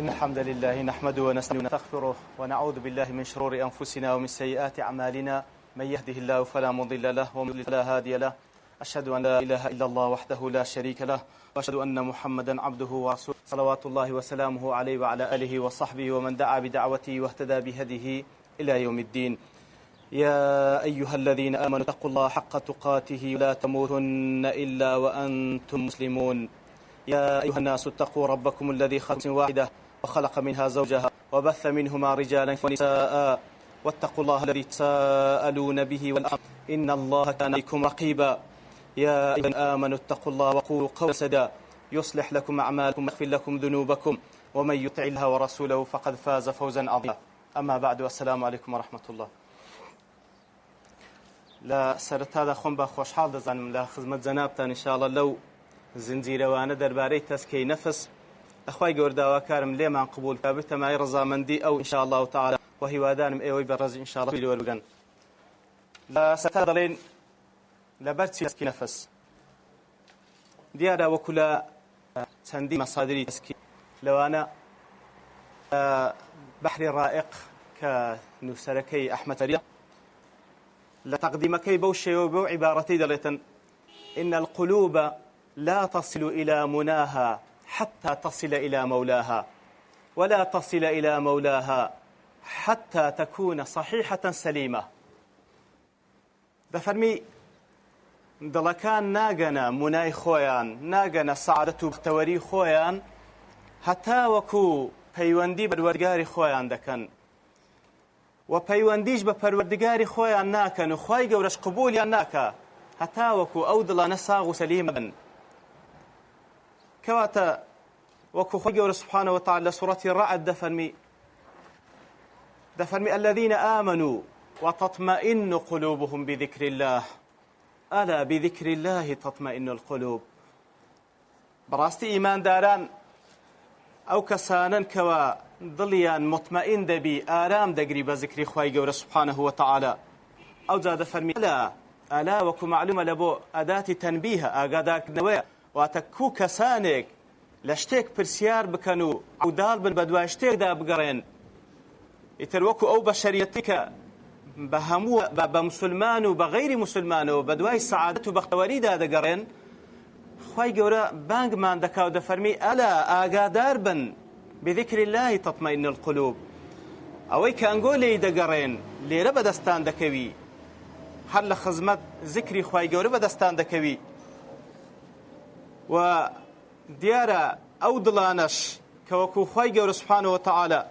إن الحمد لله نحمده ونستعينه ونستغفره ونعوذ بالله من شرور أنفسنا ومن سيئات أعمالنا من يهده الله فلا مضل له ومن يضلل فلا هادي له أشهد أن لا إله إلا الله وحده لا شريك له وأشهد أن محمدا عبده ورسوله صلوات الله وسلامه عليه وعلى آله وصحبه ومن دعا بدعوته واهتدى بهديه إلى يوم الدين. يا أيها الذين آمنوا اتقوا الله حق تقاته ولا تموتن إلا وأنتم مسلمون. يا أيها الناس اتقوا ربكم الذي خلق واحدة وخلق منها زوجها وبث منهما رجالا ونساء واتقوا الله الذي تساءلون به والأرحام إن الله كان عليكم رقيبا. يا أيها الذين آمنوا اتقوا الله وقولوا قولا سديدا يصلح لكم أعمالكم ويغفر لكم ذنوبكم ومن يطع الله ورسوله فقد فاز فوزا عظيما. أما بعد والسلام عليكم ورحمة الله. لا سرتادا خۆم بە خۆشحاڵ دەزانم لە خزمەت جەنابتان ئینشاءڵڵا لەو زنجیرەوانە دەربارەی تەزکیەی نەفس ئەخوای گەورە داواکارم لێمان قبول کا بتەمای ڕەزامەندی ئەو ئینشاءڵڵا تعالی و هیوادارم ئێوەی بەڕێز ئینشاءڵڵا لێوەربگەن. لە سەرتا دەڵێن لەبەر چی تەزکیەی نەفس دیارە وەکو لە چەندی مەسادری تەزکی لەوانە بەحری ڕائق کە نووسەرەکەی ئەحمەد فەریە لتقديمكي بوشي وبو عبارتي دليتن إن القلوب لا تصل إلى مناها حتى تصل إلى مولاها ولا تصل إلى مولاها حتى تكون صحيحة سليمة. دفرمي دلكان ناقنا مناي خويان ناقنا سعادة بتوري خويان حتى وكو پەیوەندی بەروەردگاری خۆیان دەکەن و پەیوەندیش بە پەروەردگاری خۆیان ناکەن و خوای گەورەش قبولیان ناکە هەتا وەکو ئەو دڵانە ساغ و سەلیم بن. کەواتە وەکو خوای گەورە سبحانه وتعالى لە سوورەتی ڕەعد دەفەرمی الذين آمنوا وتطمئن قلوبهم بذكر الله ألا بذكر الله تطمئن القلوب. بەڕاستی ئیمانداران ئەو کەسانن کەوا دڵیان مطمئن دەبی ئارام دەگری بە ذکری خوای گەورە سبحانه وتعالى. ئەو جا دەفەرمی ئەلا وەکو معلومە لە بۆ ئەداتی تەنبیهە ئاگادارکردنەوەیە واتە کوو کەسانێک لە شتێک پرسیار بکەن و ئەوداڵ بن بە دوای شتێکدا بگەڕێن ئیتر وەکو ئەو بەشەریەتی کە بە هەموو بە موسڵمان و بە غەیری موسڵمانەوە بە دوای سەعادەت و بەختەوەریدا دەگەڕێن خوای گەورە بانگمان دەکا و دەفەرمی ئەلا ئاگادار بن بذكر الله تطمئن القلوب. ئەوەی کە ئەنگۆ لێی دەگەڕێن لێرە بەدەستان دەکەوی هەر لە خزمەت ذکری خوای گەورە بەدەستان دەکەوی و دیارە ئەو دڵانەش کە وەکو خوای گەورە سبحانه وتعالى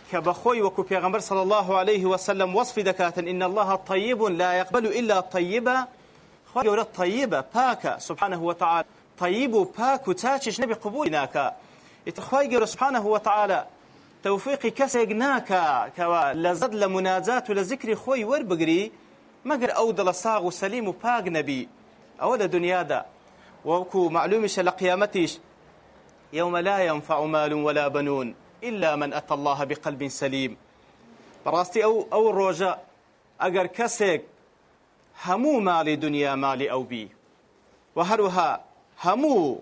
کە بەخۆی وەکو پێغەمبەر صلی الله عليه وسلم وصفی دەکاتن إن الله طيب لا يقبل إلا طيبا. خوای گەورە طيبە پاکە سبحانه وتعالى طيب و پاک و چاچیش نەبی قبولی ناکە. خوای گەورە سبحانه وتعالى توفیقی کەسێک ناکە کەوا لەزەت لە مناجات و لە ذکری خۆی وەربگری مەگەر ئەو دڵە ساغ و سەلیم و پاک نەبی. ئەوە لە دنیادا وەکو معلومیشە لە قیامەتیش يوم لا ينفع مال ولا بنون إلا من أتى الله بقلب سليم. بەڕاستی ئەو ڕۆژە ئەگەر کەسێک هەموو ماڵی دنیا ماڵی ئەو بی و هەروەها هەموو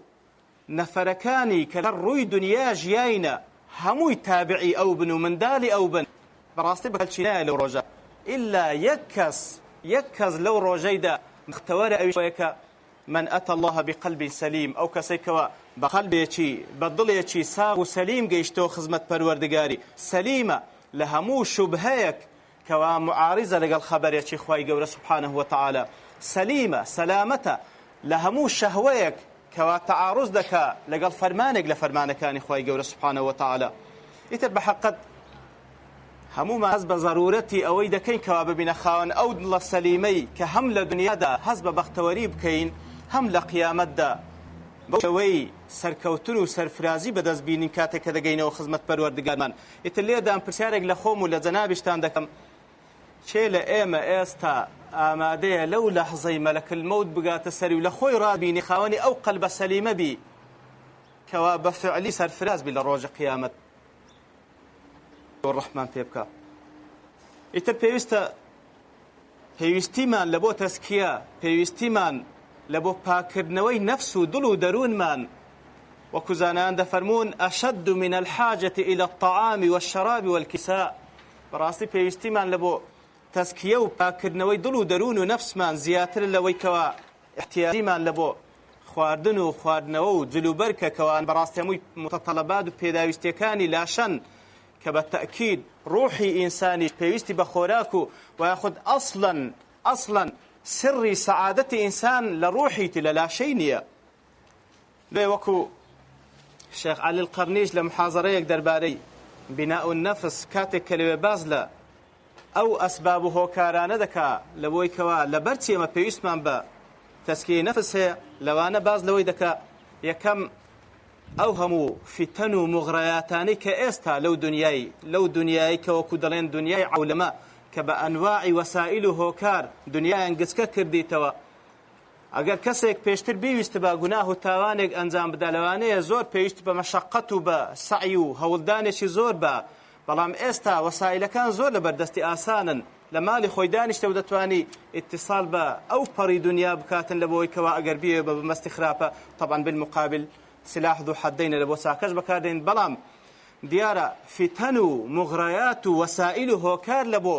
نەفەرەکانی کە لە ڕووی دنیا ژیاینە هەمووی تابعی ئەو بن و منداڵی ئەو بن بەڕاستی بەکەلچی نایە لەو ڕۆژە ئیلا یەک کەس لەو ڕۆژەیدا مختەوەرە ئەویش کە من ئەتە الله بقلب سەلیم ئەو کەسێکەوە بە قەلبێکی بە دڵێکی ساغ و سەلیم گەیشتەوە خزمەت پەروەردگاری سەلیمە لە هەموو شوبهەیەک کەوا معارضە لەگەڵ خەبەرێکی خوای گەورە سبحانه وتعالى سەلیمە سەلامەتە لە هەموو شەهوەیەک کەوا تعارض دەکا لەگەڵ فەرمانێک لە فەرمانەکانی خوای گەورە سبحانه وتعالى. ئیتر بە حەقەت هەموومان هەست بە ضرورەتی ئەوەی دەکەین کەوا ببینە خاوەن ئەو دڵە سەلیمەی کە هەم لە دنیادا هەست بە بەختەوەری بکەین هەم لە قیامەتدا بەو شێوەی سەرکەوتن و سەرفرازی بەدەست بینین کاتێک کە دەگەینەوە خزمەت پەروەردگارمان. ئیتر لێدان پرسیارێک لە خۆم و لە جەنابیشتان دەکەم چێ لە ئێمە ئێستا ئامادەیە لەو لەحزەی مەلەکل مەوت بگاتە سەری و لە خۆی ڕابینی خاوەنی ئەو قەلبە سەلیمە بی کەوا بە فعلی سەرفراز بی لە ڕۆژە قیامەت ڕەحمان پێ بکە. ئیتر پێویستیمان لە بۆ تەزکیە پێویستیمان لە بۆ پاکردنەوەی نەفس و دڵ و دەروونمان وكزانان دفرمون أشد من الحاجة إلى الطعام والشراب والكساء براسي بيستي من لبو تزكية وباكرنوي دلو درون نفس من زياتر لوي كوا احتياجي من لبو خواردن و خواردنەوە و جلوبەرکە کەوان بەڕاستی هەمووی متەطەلەبات و پێداویستیەکانی لاشەن کە بە تەئکید ڕوحی ئینسانیش پێویستی بە خۆراک و یاخود ئەسڵەن سری سەعادەتی ئینسان لە ڕوحیتی لە لاشەی نییە. لێ وەکو شێخ عەلی القەرنیش لە محازەرەیەک دەربارەی بیناء النەفس کاتێک کە لەوێ باز لە ئەو ئەسباب و هۆکارانە دەکا لەبۆی کەوا لەبەرچی ئێمە پێویستمان بە تەسکیەی نەفس هەیە لەوانە باز لەوەی دەکا یەکەم ئەو هەموو فتەن و مغڕەیاتانەی کە ئێستا لەو دنیایی کە وەکو دەڵێن دنیای عەولەمە کە بە ئەنواعی وەسائل و هۆکار دنیایان گچکە کردیتەوە. ئەگەر کەسێک پێشتر بیویست بە گوناه و تاوانێک ئەنجام بدا لەوانەیە زۆر پێویست بە مەشەقەت و بە سەعی و هەوڵدانێکی زۆر بە، بەڵام ئێستا وەسائلەکان زۆر لەبەردەستی ئاسانن. لە ماڵی خۆی دانیشتە و دەتوانی ئیتیصال بە ئەو پەڕی دنیا بکاتن لە بۆی کەوا ئەگەر بیێ بە مەستی خراپە طبعا بالمقابل سلاح ذو حدین لە بۆ چاکەش بەکاردێن. بەڵام دیارە فتەن و مغڕەیات و وەسائل و هۆکار لە بۆ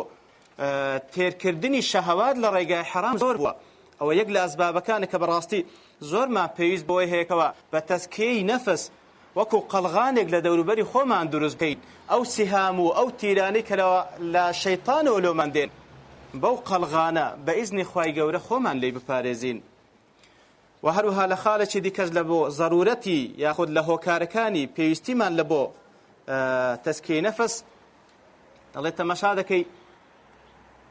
تێرکردنی شەهەوات لە ڕێگای حرام زۆر بووە. ئەوە یەک لە ئەسبابەکانە کە بەڕاستی زۆرمان پێویست بەوەی هەیەکەوە بە تەزکیەی نەفس وەکو قەڵغانێک لە دەوروبەری خۆمان دروست بکەین. ئەو سیهام و ئەو تیرانەی کە لە شەیتانەوە لۆمان دێن بەو قەڵغانە بە ئیزنی خوای گەورە خۆمان لێی بپارێزین. و هەروها لە خاڵێکی دیکەش لە بۆ ضرورەتی یاخود لە هۆکارەکانی پێویستیمان لە بۆ تەزکیەی نەفس دەڵێت تەماشا دەکەی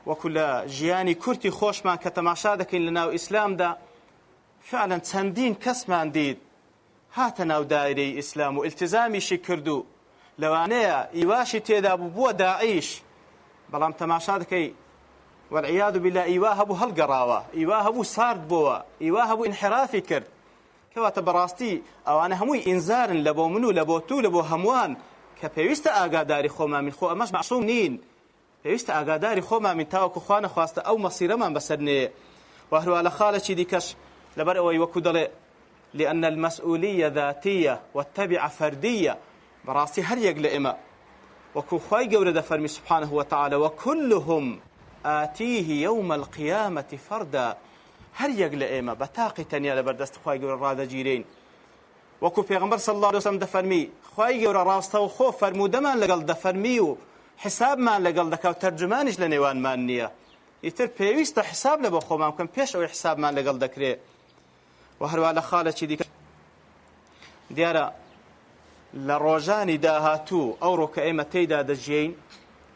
وەکو لە ژیانی کورتی خۆشمان کە تەماشا دەکەین لە ناو ئیسلامدا فعلا چەندین کەسمان دیت هاتە ناو دایرەی ئیسلام و ئیلتزامیشی کردو لەوانەیە ئیواشی تێدا بوو بووە داعیش، بەڵام تەماشا دەکەی والعیاذ بالله ئیوا هەبوو هەڵگەڕاوە، ئیوا هەبوو سارد بووە، ئیوا هەبوو انحرافی کرد. کەواتە بەڕاستی ئەوانە هەمووی ئینزارن لە بۆ من و لە بۆ تو لە بۆ هەمووان کە پێویستە ئاگاداری خۆمامین. خۆ ئەمەش معسووم نین، پێویستە ئاگاداری خۆمامین تاوەکو خوا نەخواستە ئەو مەسیرەمان بەسەر نێ. و هەروە لە خاڵێکی دیکەش لەبەر ئەوەی وەکو دەڵێ لأن المسؤولية ذاتية والتبع فردية براسي هر يق لإما وكو خواي قولة دفرمي سبحانه وتعالى وكلهم آتيه يوم القيامة فردا هر يق لإما بتاقي تنيا لبردست خواي قولة رادة جيرين وكو پیغمبر صلى الله عليه وسلم دفرمي خواي قولة راسته وخوف فرمودمان لقل دفرمي حساب ما لقل دكا وترجمانش لنيوان مانية يتر بيويست حساب لبو خو ممكن بيش أو حساب ما لقل دكري وهروە لە خاڵێکی دیکە دیارە لە ڕۆژانی داهاتوو ئەوڕۆ کە ئێمە تێیدا دەژین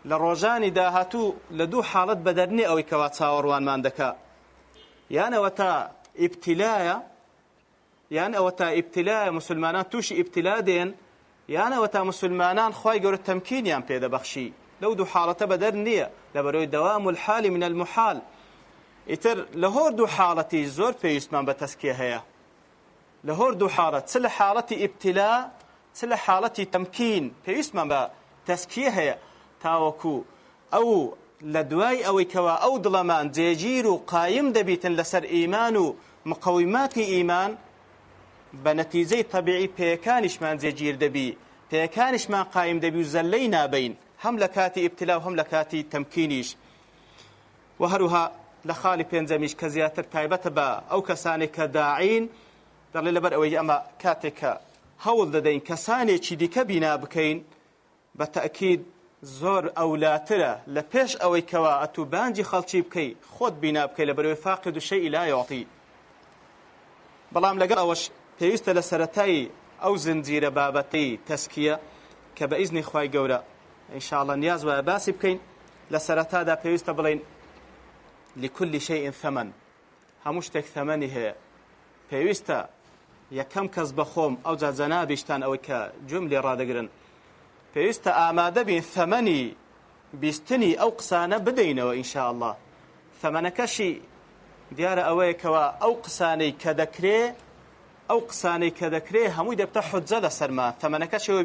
لە ڕۆژانی داهاتوو لە دوو حاڵەت بەدەرنێ ئەوەی کەوا چاوەڕوانمان دەکا یان ئەوە تا ئیبتیلایە مسلمانان تووشی ئیبتیلا دێن یان ئەوە تا مسلمانان خوای گەورە تەمکینیان پێدەبەخشی. لەو دوو حاڵەتە بەدەر نییە لەبەرەوەی دەوام الحالی من المحال. ئیتر لە هۆر دوو حاڵەتی زۆر پێویستمان بە تەزکیە هەیە، لە هۆر دوو حاڵەت چ لە حاڵەتی ئیبتیلا چ لە حاڵەتی تەمکین پێویستمان بە تەزکیە هەیە تاوەکو ئەو لە دوای ئەوەی کەوا ئەو دڵەمان جێگیر و قایم دەبیتن لەسەر ئیمان و مقەویماتی ئیمان بە نەتیجەی تەبیعی پێیەکانیشمان جێگیر دەبی، پێیەکانیشمان قایم دەبی و زەللەی نابین هەم لە کاتی ئیبتیلا و هەم لە کاتی تەمکینیش. و هەروها لە خاڵی پێنجەمیش کە زیاتر تایبەتە بە ئەو کەسانێک کە داعین دەڵێ لەبەر ئەوەی ئەمە کاتێک کە هەوڵ دەدەین کەسانێکی دیکە بینا بکەین بە تەئکید زۆر ئەولاترە لە پێش ئەوەی کەوا ئەتوو بانجی خەڵکی بکەی خۆت بینا بکەی لەبەرەوەی فاقد شەیء لا یعطی. بەڵام لەگەڵ ئەوەش پێویستە لە سەرەتای ئەو زنجیرە بابەتەی تەزکیە کە بە ئیزنی خوای گەورە ئینشاءڵڵا نیاز وایە باسی بکەین. لە سەرەتادا پێویستە بڵێین لكل شيء ثمن، هەموو شتێک ثەمەنی هەیە. پێویستە یەکەم کەس بەخۆم ئەو جا جەنابیشتان ئەوەی کە جوم لێ ڕادەگرن پێویستە ئامادە بین ثەمەنی بیستنی ئەو قسانە بدەینەوە ئینشاءڵڵا. ثەمەنەکەشی دیارە ئەوەیەکەوە ئەو قسانەی کە دەکرێ هەمووی دەبتە حوجە لەسەرمان. ثەمەنەکەشەوە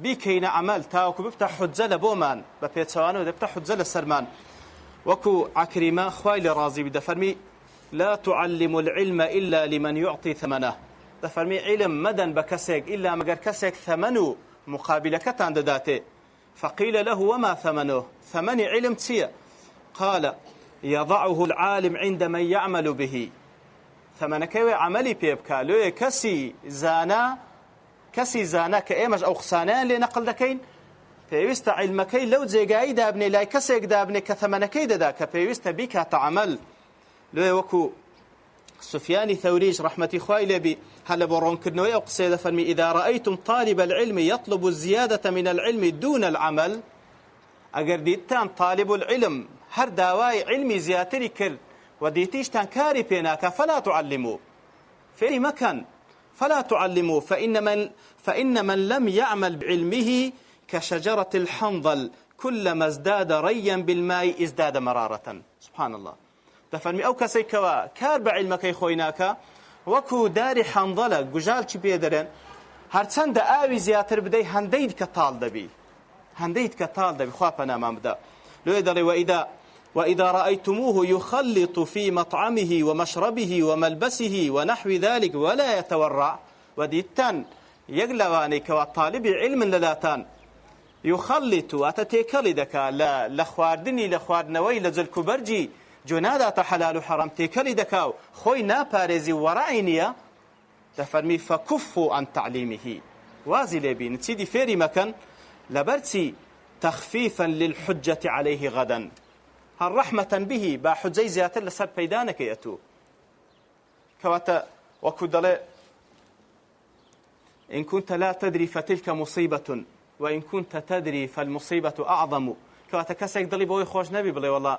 بیکەینە عەمەل تاوەکو ببتە حوجە لە بۆمان بە پێچەوانەوە دەبتە حوجە لەسەرمان. وكو عكرمة خويل راضي بدفرمي لا تعلم العلم إلا لمن يعطي ثمنه دەفەرمی علم مەدەن بە کەسێک ئیلا مەگەر کەسێک ثەمەن و مقابلەکەتان دەداتێ. فقيل له وما ثمنه ثمن علم تسيا قال يضعه العالم عند من يعمل به ثمنك عملي بيبكا لو كسي زانا كأمش أو خسانان لنقل دكين پێویستە علمەکەی لەو جێگایی دابنێ لای کەسێک دابنێ کە ثەمەنەکەی دەدا کە پێویستە بیکاتە عەمەل. لێ وەکو سفیانی ثەوریش ڕەحمەتی خوای لێبی هەر لە بۆ ڕوونکردنەوەی ئەو قسەیە دەفەرمی إذا رأيتم طالب العلم يطلب الزيادة من العلم دون العمل ئەگەر دیتان طالب العلم هەر داوای علمی زیاتری کرد و دیتیشتان کاری پێ ناکە فلا تعلموا فێری مەکەن فلا تعلموا فإن من لم يعمل بعلمه كشجرة الحنظل كلما ازداد ريا بالماء ازداد مرارة. سبحان الله. دەفەرمی ئەو کەسەی کەوا کار بە عیلمەکەی خۆی ناکە وەکو داری حەنظەلە گوژال چی پێ دەرێن هەرچەندە ئاوی زیاتر بدەی هەندەی کە تاڵ دەبی خوا پەنامان بدە. لێ دەڵێ وإذا رأيتموه يخلط في مطعمه ومشربه وملبسه ونحو ذلك ولا يتورع وديتان يقلواني كوا طالب علم للاتان يخلط أتتيكالي دكا لخواردني لخواردنوي لزلكبرجي جنادة حلال وحرام تيكالي دكاو خوي نابارزي ورعينيا تفرمي فكفوا عن تعليمه وازي لبين تسيدي فيري مكان لبرتي تخفيفا للحجة عليه غدا هل رحمة به با حجي زياتر لسر بيدانك يأتو كواتا وكدلي إن كنت لا تدري فتلك مصيبة وإن كنت تدري فالمصيبة أعظم كواتا كسك دلي بوي خوش نبي بلي والله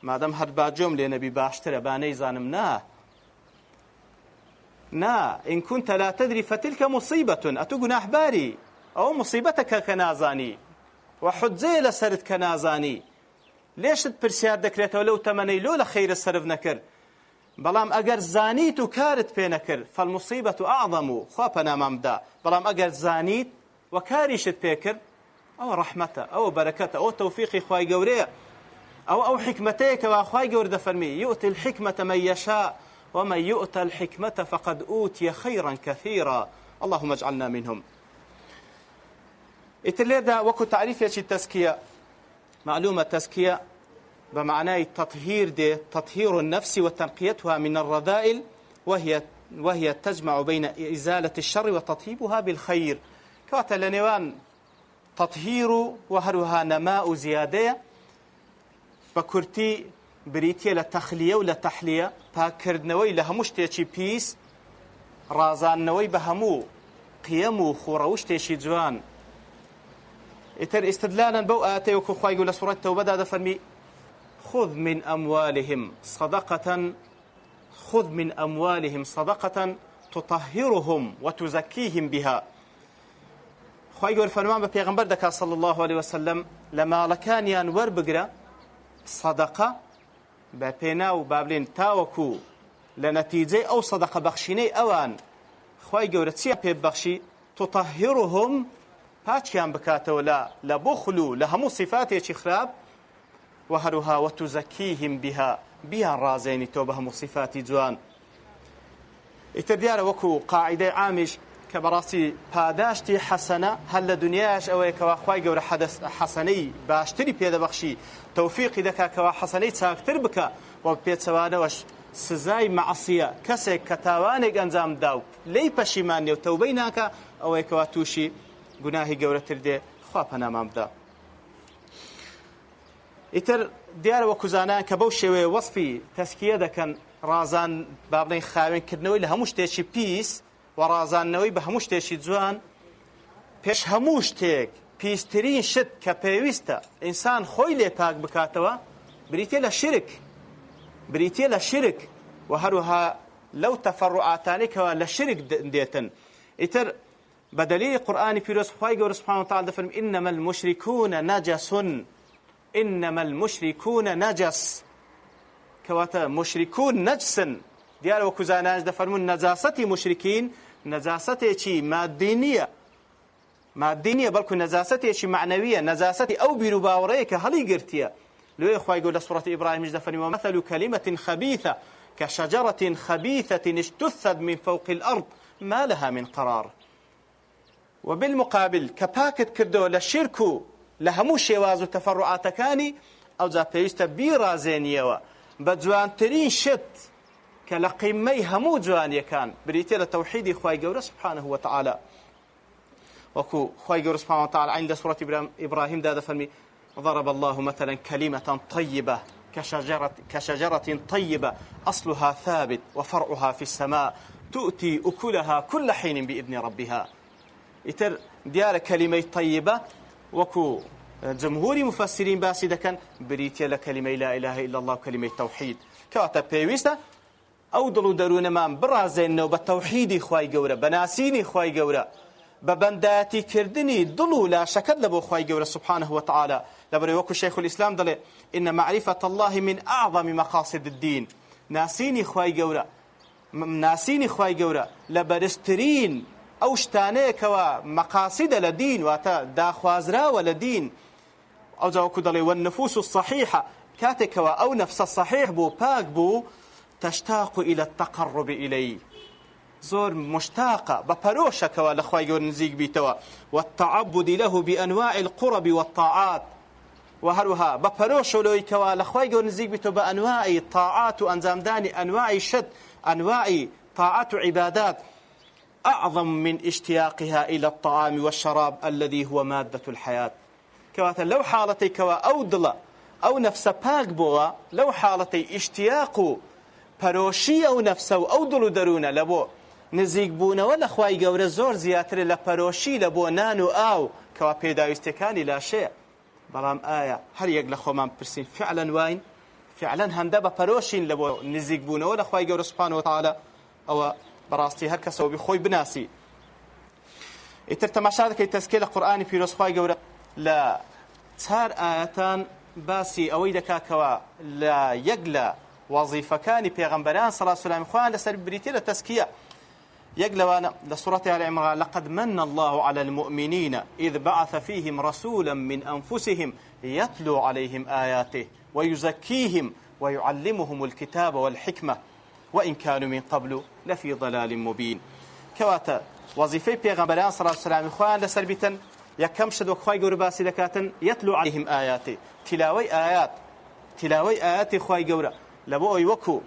ما دام هر باجوم لي نبي باشترى باني زانم نا إن كنت لا تدري فتلك مصيبة أتو جناح باري أو مصيبتك كنازاني وحجي لسرت كنازاني ليش تبرسيار دكريته ولو تمني لولا خير السرف نكر بلام أجر زانيت وكارت بينكر فالمصيبة أعظم خابنا ممدا بلام أجر زانيت وكاريشت بيكر أو رحمته أو بركته أو توفيقي خواي جوريه أو حكمتك وخواي جور دفرمي يؤتي الحكمة من يشاء ومن يؤتى الحكمة فقد أوتي خيرا كثيرا اللهم اجعلنا منهم. إتليدا وكو تعريف يشي التزكية معلومة تزكية بمعنى تطهير النفس وتنقيتها من الرذائل وهي تجمع بين إزالة الشر وتطيبها بالخير كواتا لنوان تطهير وهروها نماء زيادة بكرتي بريتيا لتخلية ولتحلية باكردنوي لهموش تيشي بيس رازانوي بهمو قيمو خوروش تيشي جوان إتر استدلالا بوآتي وكو خواهي يقول سورة التوبة دا فرمي خذ من أموالهم صدقة تطهرهم وتزكيهم بها. خواهي يقول فرمان ببيغمبر دكا صلى الله عليه وسلم لما لكان ينور بقرأ صدقة بابيناو بابلين تاوكو لنتيجة أو صدقة بخشيني أوان خواهي يقول تسيا بيب بخشي تطهرهم پاچیان بکاتەوە لە بخل لە هەموو صفاتێکی خراپ و هەروها وتزكيهم بها بیان ڕازێنی تۆ بە هەموو صفاتی جوان. ئیتر دیارە وەکو قاعدەی عامیش کە بەڕاستی پاداشتی حەسەنە هەر لە دنیاش ئەوەیە کەوا خوای گەورە حەسەنەی باشتری پێدەبەخشی تەوفیقی دەکا کەوا حەسەنەی چاکتر بکە و پێچەوانەوەش سزای مەعسیە کەسێک کە تاوانێک ئەنجام دا و لێی پەشیمان نێ و تەوبەی ناکە ئەوەیە کەوا تووشی گوناهی گەورەتر دێ خوا پەنامان بدە. ئیتر دیارە وەکو زانان کە بەو شێوەیە وەسفی تەسکیە دەکەن ڕازان با بڵێن خاوێنکردنەوەی لە هەموو شتێکی پیس و ڕازاندنەوەی بە هەموو شتێکی جوان پێش هەموو شتێک پیسترین شت کە پێویستە ئینسان خۆی لێ پاک بکاتەوە بریتێ لە شرک و هەروها لەو تەفەڕوعاتانەی کەوا لە شرک دێتن. ئیتر بدليل القرآن في رسول الله سبحانه وتعالى دفرم إنما المشركون نجس كواتا مشركون نجسا ديار وكزاناج دفرمون نجاسة مشركين نجاسة شي مادينية بلكو نجاسة شي معنوية نجاسة أو بنباوريك هلي قرتيا لو إخوة يقول سورة إبراهيم دفرم ومثل كلمة خبيثة كشجرة خبيثة اجتثت من فوق الأرض ما لها من قرار. وبالمقابل كباكت كردو لشركو لهمو شێواز و تەفەڕوعاتەکانی ئەوجا پێویستە بیڕازێنیەوە بە جوانترین شت کە لە قیمەی هەموو جوانیەکان بریتە لە تەوحیدی خوای گەورە سبحانه وتعالى. وەکو خوای گەورە سبحانه وتعالى عند سورة إبراهيم دا دەفەرمی ضرب الله مثلا كلمة طيبة كشجرة طيبة أصلها ثابت وفرعها في السماء تؤتي أكلها كل حين بإذن ربها. ئیتر دیارە کەلیمەی طیبە وەکو جمهوری مفسرین باسی دەکەن بریتە لە کەلیمەی لا إله إلا الله و کەلیمەی تەوحید کەواتە پێویستە ئەو دڵ و دەروونەمان بڕازێنەوە بە تەوحیدی خوای گەورە بە ناسینی خوای گەورە بە بەندایەتیکردنی دڵ و لاشەکەت لە بۆ خوای گەورە سبحانه وتعالى. لەبەرەوەی وەکو شەیخ الئیسلام دەڵێ إن معرفة الله من أعظم مقاصد الدين. ناسینی خوای گەورە لە بەرزترین ئەو شتانەیەکەوە مەقاسیدە لە دین واتە داخوازراوە لە دین. ئەوجا وەکو دەڵێ والنفوس الصحيحة کاتێکەوە ئەو نەفسە صحیح بوو پاک بوو تشتاق إلى التقرب إليه زۆر مشتاقە بە پەرۆشەکەوە لە خوای گەورە نزیک بیتەوە والتعبد له بأنواع القرب والطاعات و هەروەها بە پەرۆشەوەیکەوە لە خوای گەورە نزیک بیتەوە بە ئەنواعی طاعات و ئەنجامدانی ئەنواعی شت ئەنواعی طاعات و عیبادات أعظم من اشتياقها إلى الطعام والشراب الذي هو مادة الحياة. كواتە لەو حاڵەتێکەوە ئەو دڵە ئەو نەفسە پاک بووە لەو حاڵەتەی ئیشتیاق و پەرۆشی ئەو نەفسە و ئەو دڵ و دەروونە لە بۆ نزیک بوونەوە لە خوای گەورە زۆر زیاتر لە پەرۆشی لە بۆ نان و ئاو کەوا پێداویستەکانی لاشەیە. بەڵام ئایا هەر یەک لە خۆمان پرسین فعلا واین فعلا هەندە بە پەرۆشین لە بۆ نزیک بوونەوە لە خوای گەورە سبحانه وتعالى؟ ئەوە بەڕاستی هەر کەسەوە بخۆی بناسی. ئیتر تەماشا دەکەی تەزکیە لە قورئانی پیرۆز خوای گەورە لە 4 ئاەتان باسی ئەوەی دەکاکەوە لە یەک لە وەزیفەکانی پێغەمبەران صلی الله علیه و خوان لەسەر بریتە لە تەزکیە. یەک لەوانە لە سوورەتی آل عیمران لقد من الله على المؤمنين إذ بعث فيهم رسولا من أنفسهم يتلو عليهم آياته ويزكيهم ويعلمهم الكتاب والحكمة وإن كانوا من قبل لفي ضلال مبين. كواتا وظيفة پیغمبران صلى الله عليه وسلم خوان لسر بیتن یکم شد و خوای گەورە باسی دەکاتن يتلو عليهم آياته تلاوي آيات خوای گەورە لە بۆ ئەوی وەکو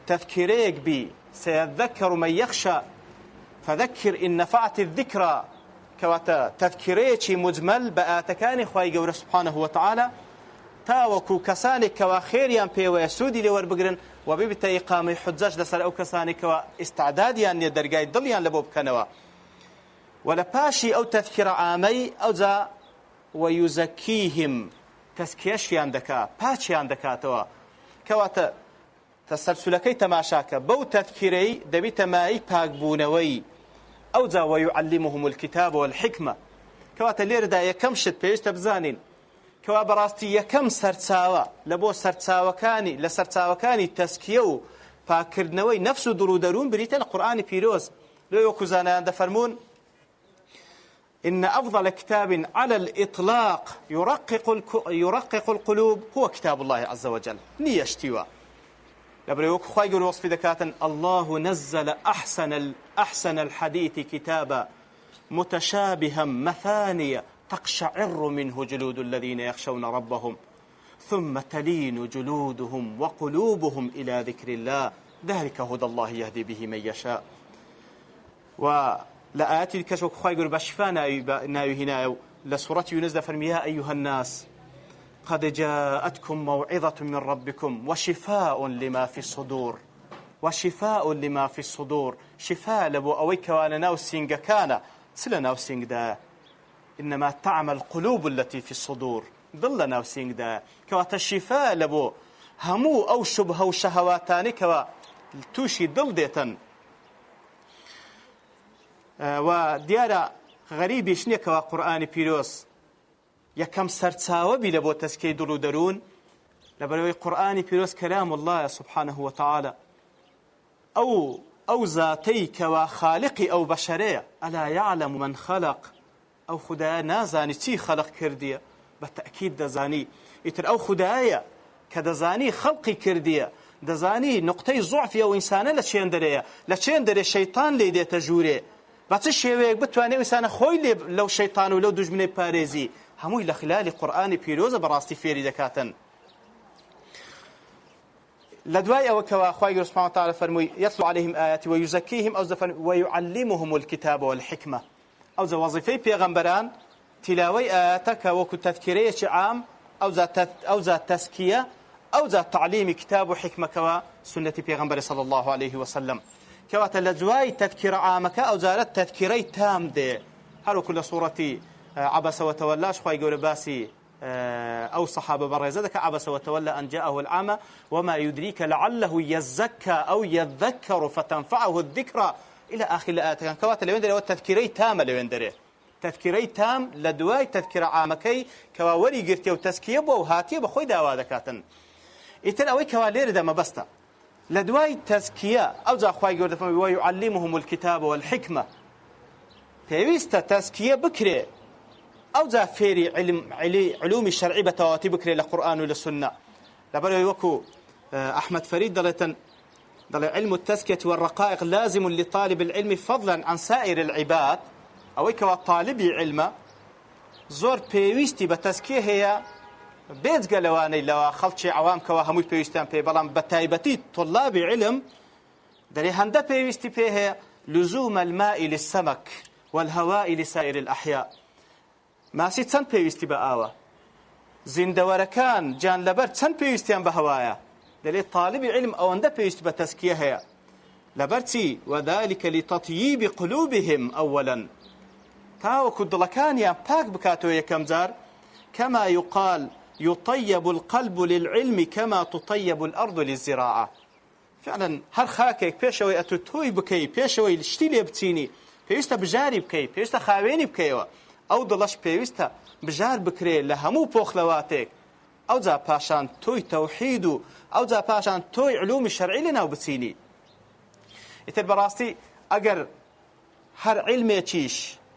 تذکرەیەک بی سيذكر من يخشى فذكر إن نفعت الذكرى. كواتا تذکرەیەکی مجمل بە ئاەتەکانی خوای گەورە سبحانه وتعالى تاوەکو کەسانێکەوە خێریان پێوەیە سوودی لێ وەربگرن و ببیتە ئیقامەی حوجەج لەسەر ئەو کەسانێکەوە ئیستعدادیان لێ دەرگای دڵیان لە بۆ بکەنەوە. و لە پاشی ئەو تەذکرە عامەی ئەوجا وەیوزەکیهم تەزکیەشیان دەکات پاچیان دەکاتەوە. کەواتە تەسەلسولەکەی تەماشاکە بەو تەذکرەی دەبیتە مای پاکبوونەوەی ئەوجا وەیعەللیمهم الکتاب والحکمە. کەواتە لێرەدا یەکەم شت پێویستە بزانین کەوا بەڕاستی یەکەم سەرچاوە لە بۆ لە سەرچاوەکانی تەزکیە و پاکردنەوەی نەفس و دڵ و دەروون بریتە لە قورئانی پیرۆز. لێ وەکو زانایان دەفەرمون إن أفضل كتاب على الإطلاق يرقق القلوب هو كتاب الله عز وجل. نيشتيوا لبريوك خواي يقول وصف دكاتن الله نزل أحسن الحديث كتابا متشابها مثانية تقشعر منه جلود الذين يخشون ربهم ثم تلين جلودهم وقلوبهم إلى ذكر الله ذلك هدى الله يهدي به من يشاء. ولآيات الكشف خواي يقول بشفاء نايو هنا لسورة يونس فرمي يا أيها الناس قد جاءتكم موعظة من ربكم وشفاء لما في الصدور شفاء لبو أويك وانا ناو سينغ كان سلا ناو سينغ دا إنما تعمل القلوب التي في الصدور ضل ناو سينغ دا كواتا الشفاء لبو همو أو شبه أو شهواتاني كوا توشي ضل ديتن. وديارة غريبي شنية كوا قرآن بيروس يكم سرتساوة بي لبو تسكي دلو درون لبروي قرآن بيروس كلام الله سبحانه وتعالى أو ذاتي كوا خالقي أو بشرية ألا يعلم من خلق أو خدايا نازاني تي خلق كردية بالتأكيد دزاني يتر أو خدايا كدزاني خلقي كردية دەزانی نقطەی زوعفی ئەو ئینسانە لە چێن دەرەیە لە چێن دەرێ شەیطان لێ دێتە ژوورێ بە چ شێوەیەک بتوانێت ئینسانە خۆی لەو شەیطان و لەو دوژمنەی پارێزی هەمووی لە خلالی قورئانی پیرۆزە بەڕاستی فێری دەکاتن. لە دوای ئەوە کەوا خوای گەورە سوبحانەهو وتەعالە فەرمووی یەتلو عەلەیهیم ئایاتی وەیوزەکیهم ئەو زەفەرمووی وەیوعەللیمهم الکتاب والحکمە ئەو زە وەزیفەی پێغەمبەران تیلاوەی ئایاتە کە وەکو تەذکیرەیەکی عام ئەو زات تەزکیە ئەو زات تعلیمی کتاب و حکمەکەوە سنەتی پێغەمبەر صلی الله عليه وسلم کەواتە لە دوای تەذکیرە عامەکە ئەو جارە تەذکیرەی تام دێ هەروەکو لە سوورەتی عەبەسە وەتەوەلاش خوای گەورە باسی أو صحابة برزدك عبس وتولى أن جاءه العامة وما يدريك لعله يزكى أو يذكر فتنفعه الذكرى إلى آخر الآيات كان كواتل لويندري والتذكيري تام لويندري تذكيري تام لدواي تذكير عامكي كواوري قرتي وتزكية بو هاتي بخوي داوا دكاتن إتن أوي كوالير دا ما بستا لدواي تزكية أو زا أخواي قرد ويعلمهم الكتاب والحكمة تيويست تزكية بكري أو ذا فيري علوم الشرعي بتواتي بكري للقرآن وللسنة لبرو وكو أحمد فريد ضل علم التزكية والرقائق لازم لطالب العلم فضلا عن سائر العباد أو كوا طالبي علم زور بيويستي بتزكية هي بيت قلواني لو خلطشي عوام كوا هموي بيويستان بي بلان بتايبتي طلاب علم دلي هندا بيويستي بيه لزوم الماء للسمك والهواء لسائر الأحياء ماسی چەند پێویستی بە ئاوە زیندەوەرەکان جان لەبەر چەند پێویستیان بە هەوایە دەڵێت طالبی علم ئەوەندە پێویستی بە تەزکیە هەیە لەبەر چی وذلك لتطيب قلوبهم أولا تاوەکو دڵەکانیان پاک بکاتەوە یەکەم جار كما يقال يطيب القلب للعلم كما تطيب الأرض للزراعة فعلا هەر خاکێک پێشەوەی ئەتو تۆی بکەی پێشەوەی شتی لێ بچینی پێویستە بژاری بکەی پێویستە خاوێنی بکەیەوە ئەو دڵەش پێویستە بژار بکرێ لە هەموو پۆخلەواتێک ئەو جا پاشان تۆی تەوحید و ئەو جا پاشان تۆی علومی شەرعی لەناو بچینی ئیتر بەڕاستی ئەگەر هەر علمێکیش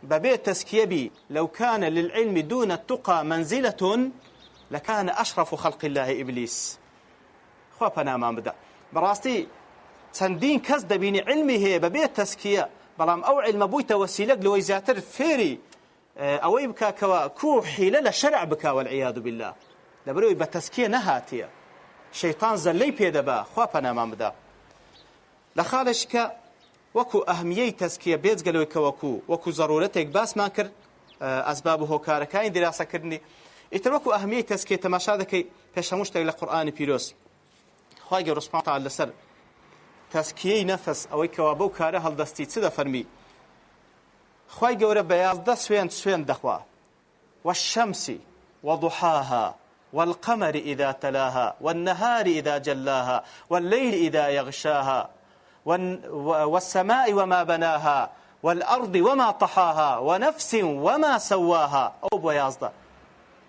بەبێ تەزکیە بی لەو کانە للعلم دون التقى منزلة لكان أشرف خلق الله إبليس خوا پەنامان بدە بەڕاستی چەندین کەس دەبینی علمی هەیە بەبێ تەزکیە بەڵام ئەو علمە بوویتە وەسیلەک لەوەی زیاتر فێری ئەوەی بکاکەوە کو حیلە لە شەرع بکا والعیاذ بالله لەبەرەوەی بە تەزکیە نەهاتیە شەیطان زەلەی پێدەبا خوا پەنامان بدە لە خاڵێکە وەکو ئەهمیەی تەزکیە بێجگەلەوەی کە وەکو ضرورەتێک باسمان کرد ئەسباب و هۆکارەکانی دیراسەکردنی ئیتر وەکو ئەهمیەی تەزکیە تەماشا دەکەی پێش هەموو شتێک لە قورئانی پیرۆز خوای گەورە سوبحانەهو وتەعالە لەسەر تەزکیەی نەفس ئەوەی کەوا بەو کارە هەڵدەستی چ دەفەرمی خوای گەورە بە 11 سوێن دەخوا والشمس وضحاها والقمر إذا تلاها والنهار إذا جلاها والليل إذا يغشاها والسماء وما بناها والأرض وما طحاها ونفس وما سواها أو بيازدة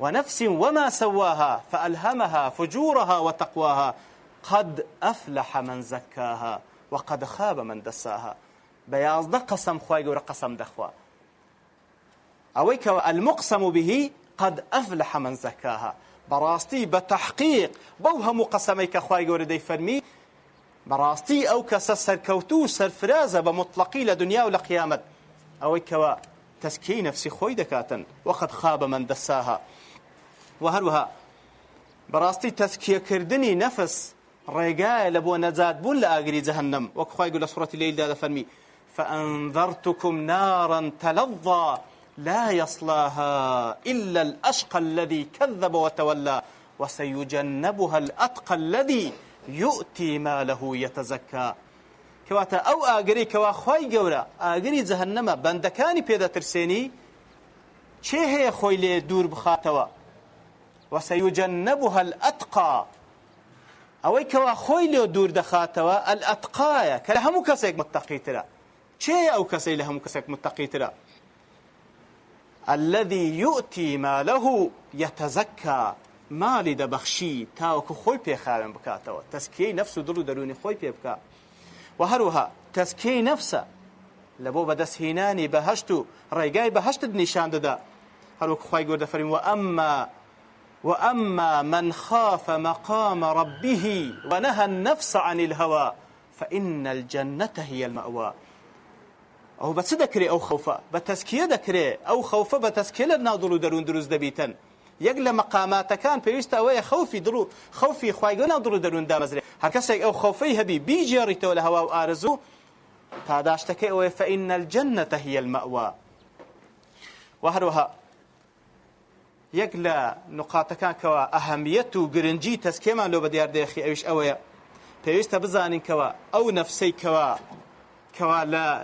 ونفس وما سواها فألهمها فجورها وتقواها قد أفلح من زكاها وقد خاب من دساها بيازدة قسم خواي قورا قسم دخوا أويك المقسم به قد أفلح من زكاها براستي بتحقيق بوهم قسميك خواي قورا دي فرمي براستي أو كسر كوتو سرفرازة بمطلقي لدنيا ولقيامة أويك تزكي نفسي خوي دكاتا وقد خاب من دساها وهروها براستي تزكية كردني نفس رجاء لبو نزاد بون لآقري جهنم وكخوا يقول سورة الليل هذا فرمي فأنذرتكم نارا تلظى لا يصلاها إلا الأشقى الذي كذب وتولى وسيجنبها الأتقى الذي يؤتي ماله يتزكى كواتا أو آقري كوا خواي قورا آقري جهنم بندكاني بيدا ترسيني چه هي خوي لي دور بخاتوا وسيجنبها الأتقى أوي كوا خوي لي دور دخاتوا الأتقايا كلهم كسيك متقي ترى چه أو كسي لهم كسيك متقي ترى الذي يؤتي ماله يتزكى مالی دەبەخشی تاوەکو خۆی پێخاوێن بکاتەوە تەزکیەی نەفس و دڵ و دەرونی خۆی پێ بکات و هەروەها تەزکیەی نەفسە لە بۆ بەدەستهێنانی بەهەشت و ڕێگای بەهەشتت نیشان دەدا هەروەکو خوای گەورە دەفەرمێ وەئەمما وأما من خاف مقام ربه ونهى النفس عن الهوى فإن الجنة هي المأوى. أو بس ذكري أو خوفة بتزكية ذكري أو خوفة بتزكية لناضل درون دروز دبيتن يقل مقامات كان بيست أوي خوفي درو خوفي خوايجون ناضل درون دامزري هركسك أو خوفي هبي بيجري تول هوا وآرزو هذا اشتكي أوي فإن الجنة هي المأوى. وهروها يقل نقاط كان كوا أهميته جرنجي تزكية لو بدي أردي أخي أيش أوي بيست بزانين كوا أو نفسي كوا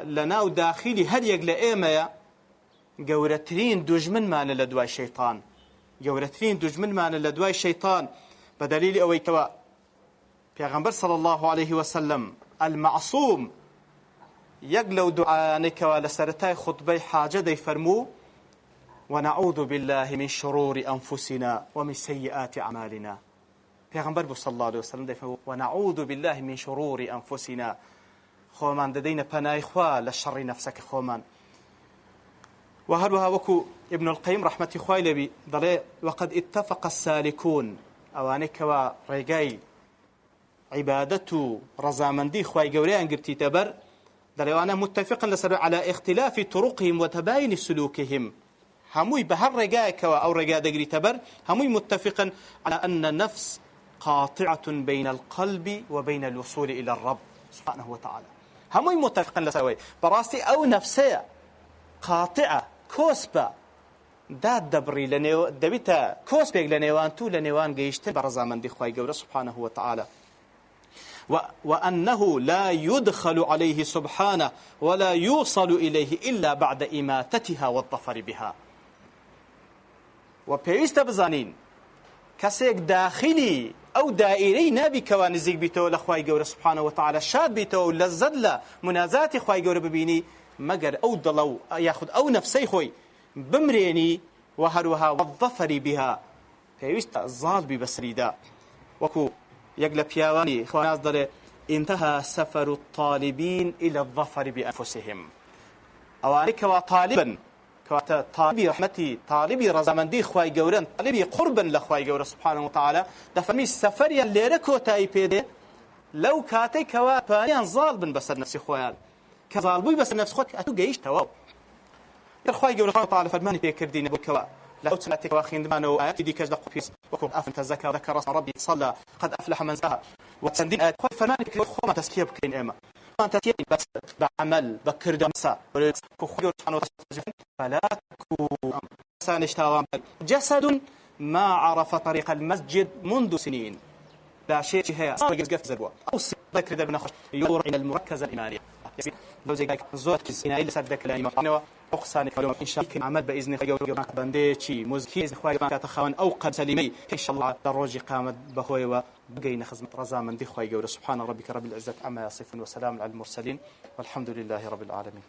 لناو داخلي هر يقل إيمايا قورترين دجمن مان لدواء الشيطان قورترين دجمن مان لدواء الشيطان بدليل أوي كوا پیغمبر صلى الله عليه وسلم المعصوم يقلو دعاني كوا لسرتاي خطبي حاجة دي فرمو ونعوذ بالله من شرور أنفسنا ومن سيئات أعمالنا. پیغمبر صلى الله عليه وسلم دي فرمو ونعوذ بالله من شرور أنفسنا خومان ددين پناهی خوا لشر نفسك خومان. وهروها وكو ابن القيم رحمة خوای لبي ضلي وقد اتفق السالكون اوانك كوا ريقاي عبادته رزامندي خوای قوريان قرتي تبر ضلي وانا متفقا لسر على اختلاف طرقهم وتباين سلوكهم هموي بهر ريقاي كوا او ريقاي دقري تبر هموي متفقا على أن النفس قاطعة بين القلب وبين الوصول إلى الرب سبحانه وتعالى. هموي متفقا لسوي براستي أو نفسية قاطعة كوسبة داد دبري لنيو دبيتا كوسبيك لنيوان تو لنيوان جيشتن برزامن دي خواي قورة سبحانه وتعالى. وأنه لا يدخل عليه سبحانه ولا يوصل إليه إلا بعد إماتتها والظفر بها. وبيست بزانين كسيك داخلي أو دائري نابي كوان نزيق بيتو لخواي قورة سبحانه وتعالى شاد بيتو لزد له منازات خواي قورة ببيني مقر أو ضلو ياخذ أو نفسي خوي بمريني وهروها والظفر بها فيوست الظال ببسريدا. وكو يقلب ياواني خواناز ضل انتهى سفر الطالبين إلى الظفر بأنفسهم. أوانيك وطالبا طالبي رحمتي طالبي رزامندي خواي قورن طالبي قربا لخواي قورة سبحانه وتعالى دفرمي السفر يلي ركو تايبيدي لو كاتي كوابانيان ظالبا بسر نفسي خويال كظالبوي بسر نفس خوك أتو قيش تواب يرخواي قورة سبحانه وتعالى فرماني بيكردين بكوا لو سمعتك واخين دمانو آيات دي كجد قبيس وكو أفنت الزكاة ذكر رسم ربي صلى قد أفلح من زها وتسندين آيات خوي فرماني بكوا خوما تسكيب كين إما تسكيب بس بعمل بكرد مسا خوي سبحانه وتعالى فلا تكون سانشتاوان جسد ما عرف طريق المسجد منذ سنين لا شيء هي قف زروا أو ذكر ذا بنخش يور إلى المركز الإيماني لو زي قايك زود كيسينا إلى سدك الإيمان أقصاني فلو إن شاء الله عمل بإذن خير بنديتشي مزكيز خوي ما كتخوان أو قد سليمي إن شاء الله دروجي قامت بخوي وبقينا خزمة رزامن دي خوي سبحان ربك رب العزة عما يصفون وسلام على المرسلين والحمد لله رب العالمين.